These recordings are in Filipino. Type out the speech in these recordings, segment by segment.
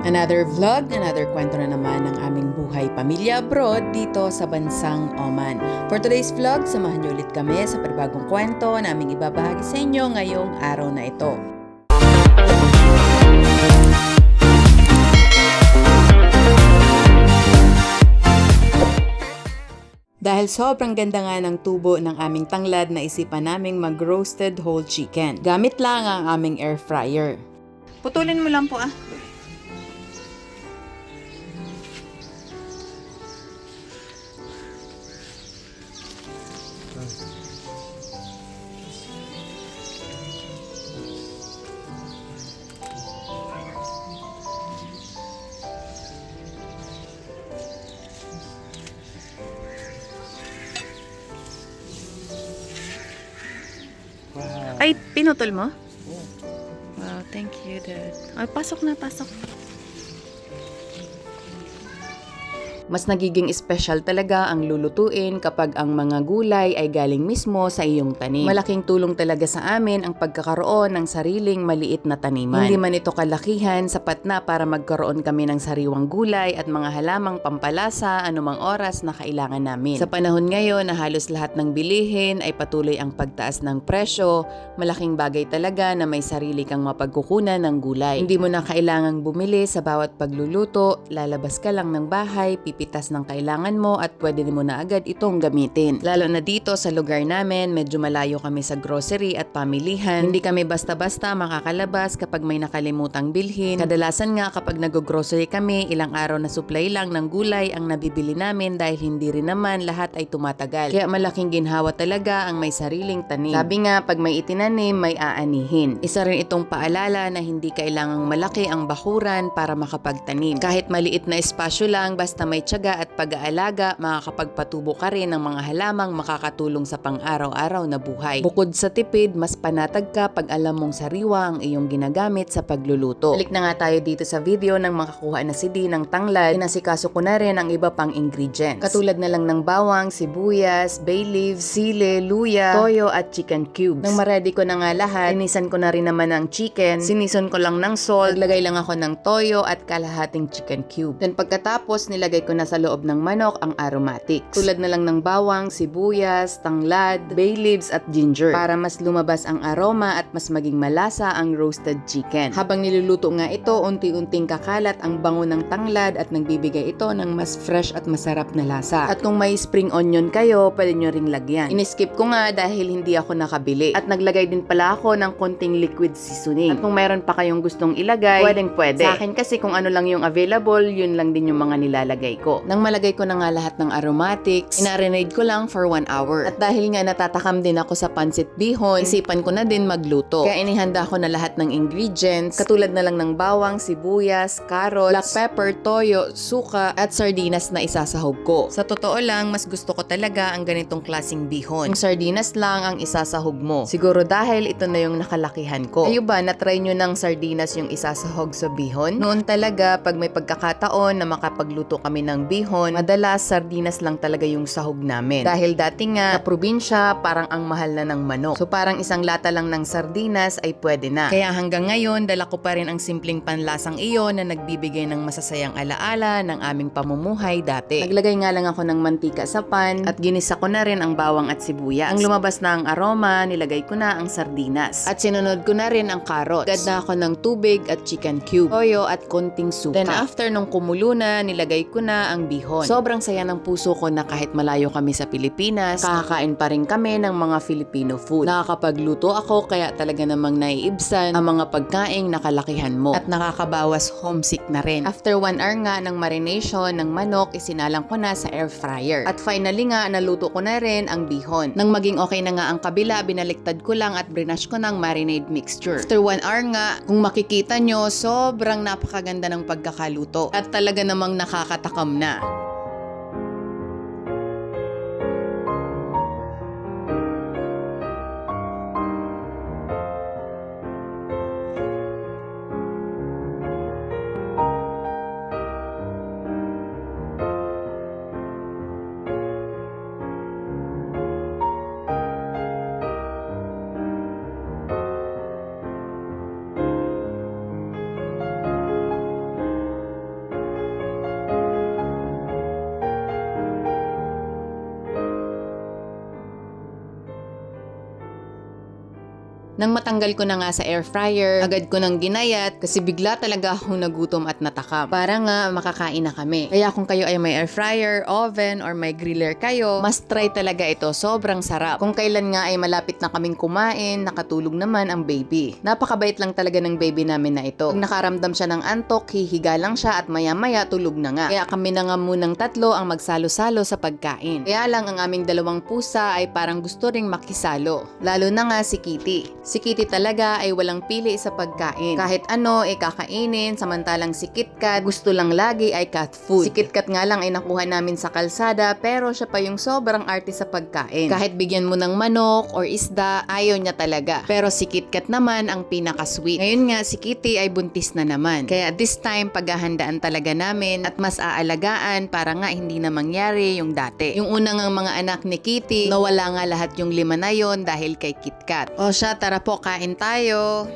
Another vlog, another kwento na naman ng aming buhay pamilya abroad dito sa bansang Oman. For today's vlog, samahan niyo ulit kami sa panibagong kwento na aming ibabahagi sa inyo ngayong araw na ito. Dahil sobrang ganda nga ng tubo ng aming tanglad, naisipan naming mag-roasted whole chicken. Gamit lang ang aming air fryer. Putulin mo lang po ah. Ay, pinutol mo? Wow, thank you, Dad. Ay, pasok na, pasok. Mas nagiging special talaga ang lulutuin kapag ang mga gulay ay galing mismo sa iyong tanim. Malaking tulong talaga sa amin ang pagkakaroon ng sariling maliit na taniman. Hindi man ito kalakihan, sapat na para magkaroon kami ng sariwang gulay at mga halamang pampalasa anumang oras na kailangan namin. Sa panahon ngayon na halos lahat ng bilihin ay patuloy ang pagtaas ng presyo, malaking bagay talaga na may sarili kang mapagkukunan ng gulay. Hindi mo na kailangang bumili sa bawat pagluluto, lalabas ka lang ng bahay, pitas ng kailangan mo at pwede mo na agad itong gamitin. Lalo na dito sa lugar namin, medyo malayo kami sa grocery at pamilihan. Hindi kami basta-basta makakalabas kapag may nakalimutang bilhin. Kadalasan nga kapag nag-grocery kami, ilang araw na supply lang ng gulay ang nabibili namin dahil hindi rin naman lahat ay tumatagal. Kaya malaking ginhawa talaga ang may sariling tanim. Sabi nga, pag may itinanim, may aanihin. Isa rin itong paalala na hindi kailangang malaki ang bakuran para makapagtanim. Kahit maliit na espasyo lang, basta may tiyaga at pag-aalaga, makakapagpatubo ka rin ng mga halamang makakatulong sa pang-araw-araw na buhay. Bukod sa tipid, mas panatag ka pag alam mong sariwa ang iyong ginagamit sa pagluluto. Balik na nga tayo dito sa video nang makakuha na si Dee ng tanglad. Inasikaso ko na rin ang iba pang ingredients. Katulad na lang ng bawang, sibuyas, bay leaves, sili, luya, toyo at chicken cubes. Nang ma-ready ko na nga lahat, linisan ko na rin naman ang chicken, sinison ko lang ng salt, naglagay lang ako ng toyo at kalahating chicken cube. Then pagkatapos, nilagay ko na sa loob ng manok ang aromatics. Tulad na lang ng bawang, sibuyas, tanglad, bay leaves at ginger para mas lumabas ang aroma at mas maging malasa ang roasted chicken. Habang niluluto nga ito, unti-unting kakalat ang bango ng tanglad at nagbibigay ito ng mas fresh at masarap na lasa. At kung may spring onion kayo, pwede nyo ring lagyan. Iniskip ko nga dahil hindi ako nakabili. At naglagay din pala ako ng konting liquid seasoning. At kung mayroon pa kayong gustong ilagay, pwede. Sa akin kasi kung ano lang yung available, yun lang din yung mga nilalagay ko. Nang malagay ko na nga lahat ng aromatics, inarinade ko lang for 1 hour. At dahil nga natatakam din ako sa pancit bihon, isipan ko na din magluto. Kaya inihanda ko na lahat ng ingredients, katulad na lang ng bawang, sibuyas, carrots, black pepper, toyo, suka, at sardinas na isasahog ko. Sa totoo lang, mas gusto ko talaga ang ganitong klaseng bihon. Yung sardinas lang ang isasahog mo. Siguro dahil ito na yung nakalakihan ko. Kayo ba, na-try nyo ng sardinas yung isasahog sa bihon? Noon talaga, pag may pagkakataon na makapagluto kami ng bihon, madalas sardinas lang talaga yung sahog namin. Dahil dati nga, na probinsya, parang ang mahal na ng manok. So parang isang lata lang ng sardinas ay pwede na. Kaya hanggang ngayon, dala ko pa rin ang simpleng panlasang iyon na nagbibigay ng masasayang alaala ng aming pamumuhay dati. Naglagay nga lang ako ng mantika sa pan at ginisa ko na rin ang bawang at sibuyas. Ang lumabas na ang aroma, nilagay ko na ang sardinas. At sinunod ko na rin ang carrots. Agad na ako ng tubig at chicken cube, toyo at konting suka. Then after nung kumulo na, nilagay ko na ang bihon. Sobrang saya ng puso ko na kahit malayo kami sa Pilipinas, kakakain pa rin kami ng mga Filipino food. Nakakapagluto ako kaya talaga namang naiibsan ang mga pagkaing nakalakihan mo at nakakabawas homesick na rin. After 1 hour nga ng marination ng manok, isinalang ko na sa air fryer. At finally nga, naluto ko na rin ang bihon. Nang maging okay na nga ang kabila, binaliktad ko lang at brinash ko ng marinade mixture. After 1 hour nga, kung makikita nyo, sobrang napakaganda ng pagkakaluto at talaga namang nakakatakam na. Nang matanggal ko na nga sa air fryer, agad ko nang ginayat kasi bigla talaga akong nagutom at natakam. Para nga makakain na kami. Kaya kung kayo ay may air fryer, oven, or may griller kayo, must try talaga ito. Sobrang sarap. Kung kailan nga ay malapit na kaming kumain, nakatulog naman ang baby. Napakabait lang talaga ng baby namin na ito. Pag nakaramdam siya ng antok, hihiga lang siya at maya-maya tulog na nga. Kaya kami na nga munang tatlo ang magsalo-salo sa pagkain. Kaya lang ang aming dalawang pusa ay parang gusto ring makisalo. Lalo na nga si Kitty. Si Kitty talaga ay walang pili sa pagkain. Kahit ano ay kakainin, samantalang si KitKat gusto lang lagi ay cat food. Si KitKat nga lang ay nakuha namin sa kalsada pero siya pa yung sobrang arte sa pagkain. Kahit bigyan mo ng manok or isda, ayaw niya talaga. Pero si KitKat naman ang pinaka-sweet. Ngayon nga si Kitty ay buntis na naman. Kaya this time paghahandaan talaga namin at mas aalagaan para nga hindi na mangyari yung dati. Yung unang ang mga anak ni Kitty, nawala nga lahat yung 5 na yon dahil kay KitKat. O siya, tara po, kain tayo.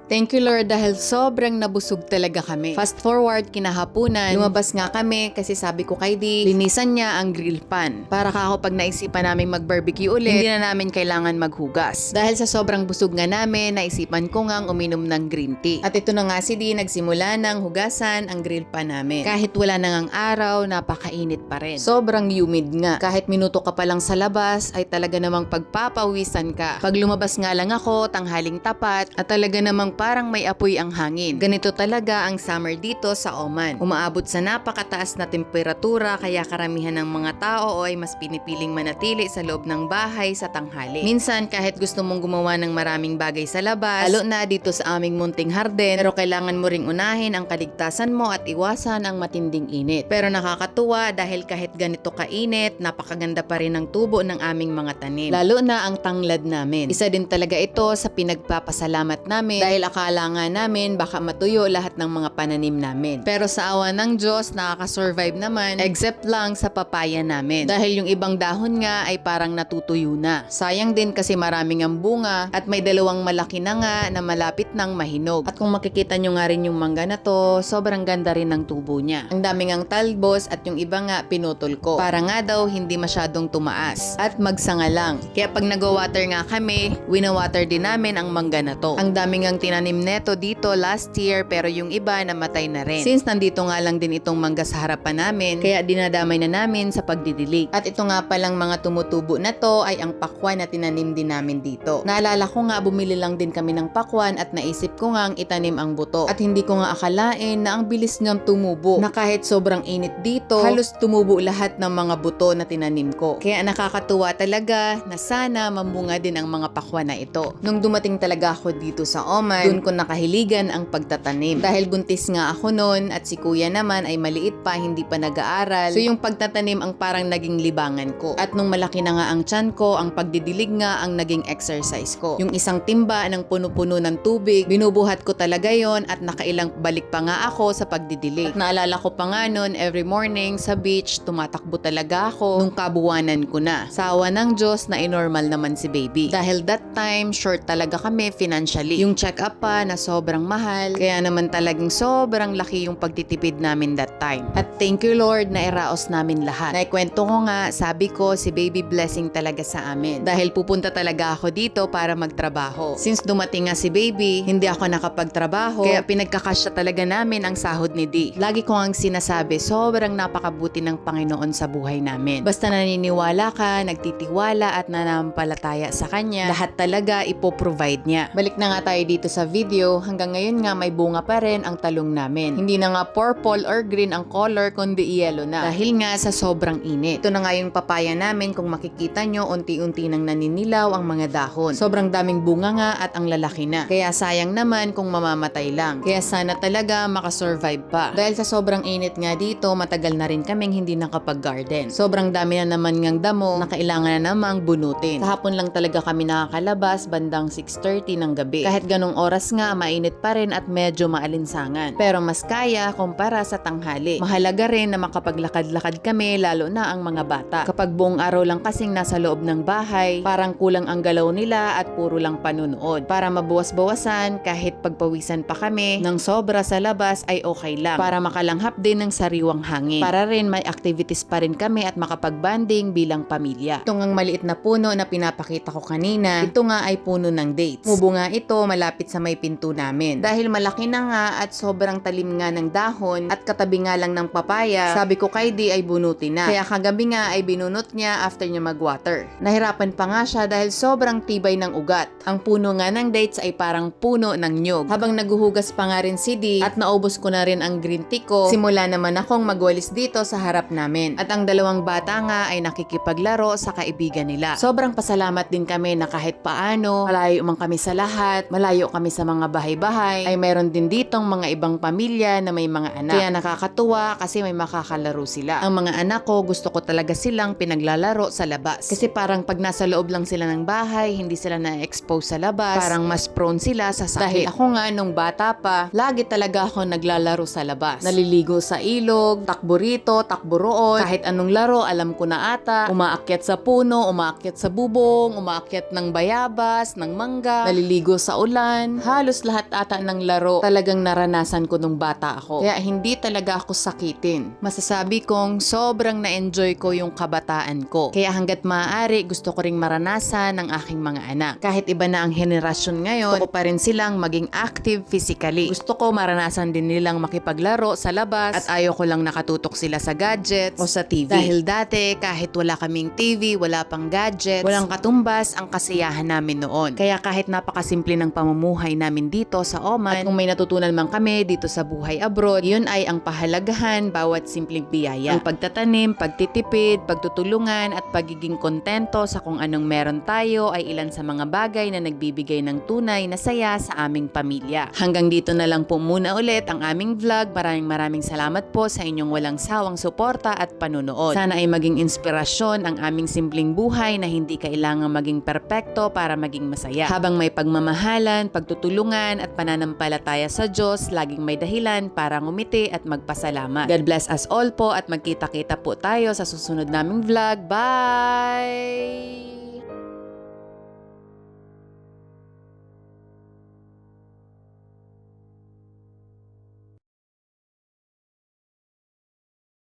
Thank you Lord dahil sobrang nabusog talaga kami. Fast forward, kinahapunan, lumabas nga kami kasi sabi ko kay Di, linisan niya ang grill pan. Para kako pag naisipan namin mag-barbecue ulit, hindi na namin kailangan maghugas. Dahil sa sobrang busog nga namin, naisipan ko ngang uminom ng green tea. At ito na nga si Di, nagsimula ng hugasan ang grill pan namin. Kahit wala na ngang araw, napakainit pa rin. Sobrang humid nga. Kahit minuto ka pa lang sa labas, ay talaga namang pagpapawisan ka. Pag lumabas nga lang ako, tanghaling tapat, at talaga namang parang may apoy ang hangin. Ganito talaga ang summer dito sa Oman. Umaabot sa napakataas na temperatura kaya karamihan ng mga tao ay mas pinipiling manatili sa loob ng bahay sa tanghali. Minsan kahit gusto mong gumawa ng maraming bagay sa labas, lalo na dito sa aming munting harden, pero kailangan mo ring unahin ang kaligtasan mo at iwasan ang matinding init. Pero nakakatuwa dahil kahit ganito kainit, napakaganda pa rin ang tubo ng aming mga tanim. Lalo na ang tanglad namin. Isa din talaga ito sa pinagpapasalamat namin dahil akala nga namin baka matuyo lahat ng mga pananim namin. Pero sa awa ng Diyos, nakaka-survive naman except lang sa papaya namin. Dahil yung ibang dahon nga ay parang natutuyo na. Sayang din kasi maraming ang bunga at may dalawang malaki na nga na malapit ng mahinog. At kung makikita nyo nga rin yung mangga na to, sobrang ganda rin ng tubo niya. Ang daming ang talbos at yung iba nga pinutol ko. Para nga daw hindi masyadong tumaas at magsanga lang. Kaya pag nag-water nga kami, winawater din namin ang mangga na to. Ang daming ang tinanim neto dito last year pero yung iba namatay na rin. Since nandito nga lang din itong mangga sa harapan namin, kaya dinadamay na namin sa pagdidilig. At ito nga palang mga tumutubo na to ay ang pakwan na tinanim din namin dito. Naalala ko nga bumili lang din kami ng pakwan at naisip ko nga itanim ang buto. At hindi ko nga akalain na ang bilis nga tumubo na kahit sobrang init dito, halos tumubo lahat ng mga buto na tinanim ko. Kaya nakakatuwa talaga na sana mamunga din ang mga pakwan na ito. Nung dumating talaga ako dito sa Oman, doon ko nakahiligan ang pagtatanim. Dahil buntis nga ako noon at si kuya naman ay maliit pa, hindi pa nag-aaral. So yung pagtatanim ang parang naging libangan ko. At nung malaki na nga ang tiyan ko, ang pagdidilig nga ang naging exercise ko. Yung isang timba ng puno-puno ng tubig, binubuhat ko talaga yon at nakailang balik pa nga ako sa pagdidilig. At naalala ko pa nga noon, every morning sa beach, tumatakbo talaga ako nung kabuwanan ko na. Sa awa ng Diyos na inormal naman si baby. Dahil that time, short talaga kami financially. Yung check-up pa na sobrang mahal, kaya naman talagang sobrang laki yung pagtitipid namin that time. At thank you Lord na iraos namin lahat. Naikwento ko nga, sabi ko si baby blessing talaga sa amin. Dahil pupunta talaga ako dito para magtrabaho. Since dumating nga si baby, hindi ako nakapagtrabaho, kaya pinagkakasya talaga namin ang sahod ni Di. Lagi ko ang sinasabi, sobrang napakabuti ng Panginoon sa buhay namin. Basta naniniwala ka, nagtitiwala at nanampalataya sa Kanya, lahat talaga ipoprovide niya. Balik na nga tayo dito sa video, hanggang ngayon nga may bunga pa rin ang talong namin. Hindi na nga purple or green ang color, kundi yellow na. Dahil nga sa sobrang init. Ito na nga yung papaya namin, kung makikita nyo, unti-unti nang naninilaw ang mga dahon. Sobrang daming bunga nga at ang lalaki na. Kaya sayang naman kung mamamatay lang. Kaya sana talaga makasurvive pa. Dahil sa sobrang init nga dito, matagal na rin kaming hindi nakapag-garden. Sobrang dami na naman ngang damo na kailangan na namang bunutin. Sa hapon lang talaga kami nakakalabas, bandang 6:30 ng gabi. Kahit ganong oras nga mainit pa rin at medyo maalinsangan. Pero mas kaya kumpara sa tanghali. Mahalaga rin na makapaglakad-lakad kami lalo na ang mga bata. Kapag buong araw lang kasing nasa loob ng bahay, parang kulang ang galaw nila at puro lang panunood. Para mabawas-bawasan kahit pagpawisan pa kami ng sobra sa labas ay okay lang. Para makalanghap din ng sariwang hangin. Para rin may activities pa rin kami at makapagbanding bilang pamilya. Ito ngang maliit na puno na pinapakita ko kanina, ito nga ay puno ng dates. Mubo nga ito malapit sa may pinto namin. Dahil malaki na nga at sobrang talim nga ng dahon at katabi nga lang ng papaya, sabi ko kay Di ay bunutin na. Kaya kagabi nga ay binunot niya after niya mag-water. Nahirapan pa nga siya dahil sobrang tibay ng ugat. Ang puno nga ng dates ay parang puno ng nyog. Habang naguhugas pa nga rin si Di at naubos ko na rin ang green tea ko, simula naman akong magwalis dito sa harap namin. At ang dalawang bata nga ay nakikipaglaro sa kaibigan nila. Sobrang pasalamat din kami na kahit paano, malayo man kami sa lahat, malayo kami sa mga bahay-bahay, ay mayroon din ditong mga ibang pamilya na may mga anak. Kaya nakakatuwa kasi may makakalaro sila. Ang mga anak ko, gusto ko talaga silang pinaglalaro sa labas. Kasi parang pag nasa loob lang sila ng bahay, hindi sila na-expose sa labas, parang mas prone sila sa sakit. Dahil ako nga nung bata pa, lagi talaga ako naglalaro sa labas. Naliligo sa ilog, takbo rito, takbo roon, kahit anong laro alam ko na ata. Umaakyat sa puno, umaakyat sa bubong, umaakyat ng bayabas, ng mangga, naliligo sa ulan. Halos lahat ata ng laro talagang naranasan ko nung bata ako. Kaya hindi talaga ako sakitin. Masasabi kong sobrang na-enjoy ko yung kabataan ko. Kaya hanggat maaari gusto ko ring maranasan ng aking mga anak. Kahit iba na ang henerasyon ngayon, gusto ko pa rin silang maging active physically. Gusto ko maranasan din nilang makipaglaro sa labas at ayaw ko lang nakatutok sila sa gadgets o sa TV. Dahil dati kahit wala kaming TV, wala pang gadgets, walang katumbas ang kasiyahan namin noon. Kaya kahit napakasimple ng pamumuhay namin dito sa Oman, at kung may natutunan man kami dito sa buhay abroad, yun ay ang pahalagahan bawat simpleng biyaya. Ang pagtatanim, pagtitipid, pagtutulungan at pagiging kontento sa kung anong meron tayo ay ilan sa mga bagay na nagbibigay ng tunay na saya sa aming pamilya. Hanggang dito na lang po muna ulit ang aming vlog. Maraming salamat po sa inyong walang sawang suporta at panunood. Sana ay maging inspirasyon ang aming simpleng buhay na hindi kailangang maging perpekto para maging masaya. Habang may pagmamahalan, pagtutulungan at pananampalataya sa Diyos, laging may dahilan para ngumiti at magpasalamat. God bless us all po at magkita-kita po tayo sa susunod naming vlog. Bye!